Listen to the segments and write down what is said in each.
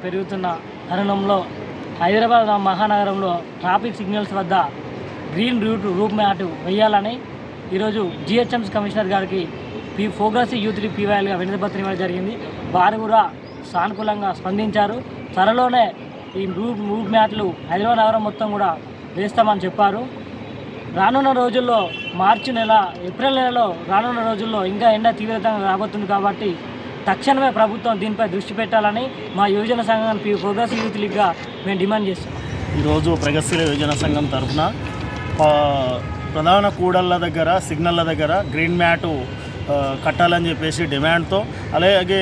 పెరుగుతున్న తరుణంలో హైదరాబాద్ మహానగరంలో ట్రాఫిక్ సిగ్నల్స్ వద్ద గ్రీన్ రూట్ మ్యాట్ వేయాలని ఈరోజు జిహెచ్ఎంసీ కమిషనర్ గారికి ప్రోగ్రెసివ్ యూత్ లీగ్ పీవైఎల్గా వినతిపత్రం ఇవ్వడం జరిగింది. వారు కూడా సానుకూలంగా స్పందించారు. త్వరలోనే ఈ రూట్ మ్యాట్లు హైదరాబాద్ నగరం మొత్తం కూడా వేస్తామని చెప్పారు. రానున్న రోజుల్లో ఏప్రిల్ నెలలో రానున్న రోజుల్లో ఇంకా ఎండ తీవ్రతంగా రాబోతుంది కాబట్టి తక్షణమే ప్రభుత్వం దీనిపై దృష్టి పెట్టాలని మా యువజన సంఘం ప్రోగ్రెసివ్ యూత్ లీగ్గా మేము డిమాండ్ చేస్తున్నాం. ఈరోజు ప్రగతిశీల యువజన సంఘం తరఫున ప్రధాన కూడళ్ళ దగ్గర సిగ్నల్ల దగ్గర గ్రీన్ మ్యాటు కట్టాలని చెప్పేసి డిమాండ్తో, అలాగే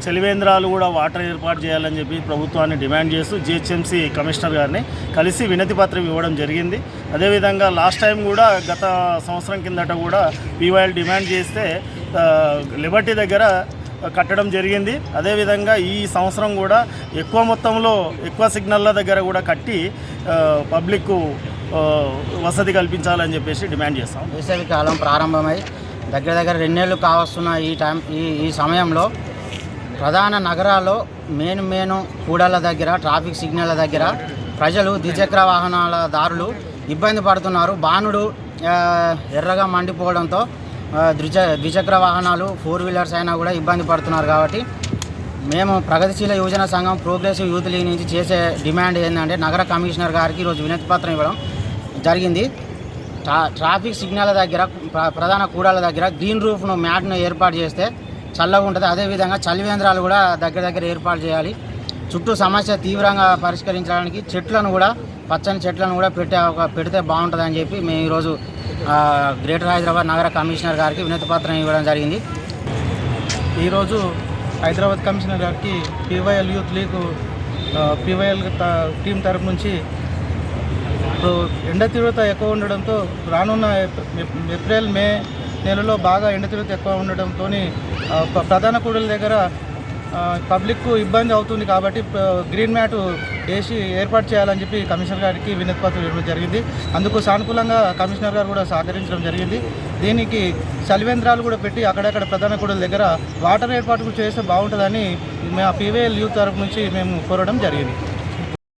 చలివేంద్రాలు కూడా వాటర్ ఏర్పాటు చేయాలని చెప్పి ప్రభుత్వాన్ని డిమాండ్ చేస్తూ జిహెచ్ఎంసీ కమిషనర్ గారిని కలిసి వినతి పత్రం ఇవ్వడం జరిగింది. అదేవిధంగా లాస్ట్ టైం కూడా గత సంవత్సరం కిందట కూడా పీవైఎల్ డిమాండ్ చేస్తే లిబర్టీ దగ్గర కట్టడం జరిగింది. అదేవిధంగా ఈ సంవత్సరం కూడా ఎక్కువ మొత్తంలో ఎక్కువ సిగ్నల్ల దగ్గర కూడా కట్టి పబ్లిక్కు వసతి కల్పించాలని చెప్పేసి డిమాండ్ చేస్తాం. వేసవి కాలం ప్రారంభమై దగ్గర 2 నెలలు కావస్తున్న ఈ సమయంలో ప్రధాన నగరాల్లో మెయిన్ కూడళ్ళ దగ్గర ట్రాఫిక్ సిగ్నల్ల దగ్గర ప్రజలు ద్విచక్ర వాహనాల దారులు ఇబ్బంది పడుతున్నారు. బాణుడు ఎర్రగా మండిపోవడంతో ద్విచక్ర వాహనాలు 4 వీలర్స్ అయినా కూడా ఇబ్బంది పడుతున్నారు. కాబట్టి మేము ప్రగతిశీల యువజన సంఘం ప్రోగ్రెసివ్ యూత్ లీగ్ నుంచి చేసే డిమాండ్ ఏంటంటే నగర కమిషనర్ గారికి ఈరోజు వినతి పత్రం ఇవ్వడం జరిగింది. ట్రాఫిక్ సిగ్నల్ దగ్గర ప్రధాన కూడళ్ళ దగ్గర గ్రీన్ రూఫ్ను మ్యాట్ను ఏర్పాటు చేస్తే చల్లగా ఉంటుంది. అదేవిధంగా చలివేంద్రాలు కూడా దగ్గర ఏర్పాటు చేయాలి. చుట్టూ సమస్య తీవ్రంగా పరిష్కరించడానికి పచ్చని చెట్లను కూడా పెడితే బాగుంటుందని చెప్పి మేము ఈరోజు గ్రేటర్ హైదరాబాద్ నగర కమిషనర్ గారికి వినతి పత్రం ఇవ్వడం జరిగింది. ఈరోజు హైదరాబాద్ కమిషనర్ గారికి PYL youth league PYL team తరపు నుంచి ఎండ తీవ్రత ఎక్కువ ఉండడంతో రానున్న ఏప్రిల్ మే నెలలో బాగా ఎండ తీవ్రత ఎక్కువ ఉండడంతో ప్రధాన కూడల దగ్గర పబ్లిక్కు ఇబ్బంది అవుతుంది. కాబట్టి గ్రీన్ మ్యాట్ వేసి ఏర్పాటు చేయాలని చెప్పి కమిషనర్ గారికి వినతి పత్రం ఇవ్వడం జరిగింది. అందుకు సానుకూలంగా కమిషనర్ గారు కూడా సహకరించడం జరిగింది. దీనికి చలివేంద్రాలు కూడా పెట్టి అక్కడక్కడ ప్రధాన కూడల దగ్గర వాటర్ ఏర్పాటు చేస్తే బాగుంటుందని మా పీవైఎల్ యూత్ తరపు నుంచి మేము కోరడం జరిగింది.